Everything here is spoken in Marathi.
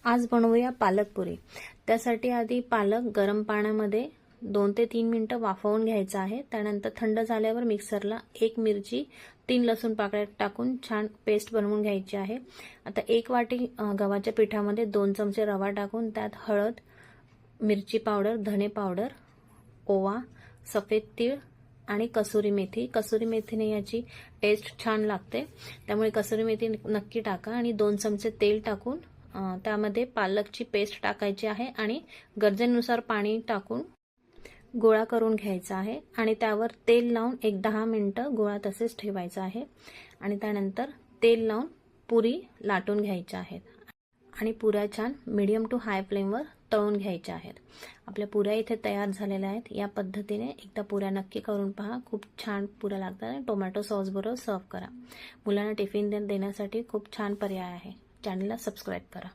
आज बनवूया पालकपुरी। त्यासाठी आधी पालक गरम पाण्यामध्ये 2 ते 3 मिनिटं वाफवून घ्यायचा आहे। त्यानंतर थंड झाल्यावर मिक्सरला 1 मिरची 3 लसूण पाकळ्या टाकून छान पेस्ट बनवून घ्यायची आहे। आता 1 वाटी गव्हाच्या पिठामध्ये 2 चमचे रवा टाकून त्यात हळद, मिरची पावडर, धने पावडर, ओवा, सफेद तीळ आणि कसुरी मेथी। कसुरी मेथीने याची टेस्ट छान लागते, त्यामुळे कसुरी मेथी नक्की टाका। आणि 2 चमचे तेल टाकून त्यामध्ये पालकची पेस्ट टाकायची आहे आणि गरजेनुसार पाणी टाकून गोळा करून घ्यायचा आहे आणि त्यावर तेल लावून एक 10 मिनिटं गोळा तसेच ठेवायचा आहे आणि त्यानंतर तेल लावून पुरी लाटून घ्यायच्या आहेत आणि पुऱ्या छान मीडियम टू हाय फ्लेमवर तळून घ्यायच्या आहेत। आपल्या पुऱ्या इथे तयार झालेल्या आहेत। या पद्धतीने एकदा पुऱ्या नक्की करून पहा, खूप छान पुऱ्या लागतात आणि टोमॅटो सॉस बरोबर सर्व करा। मुलांना टिफिन देण्यासाठी खूप छान पर्याय आहे। चॅनलला सबस्क्राइब करा।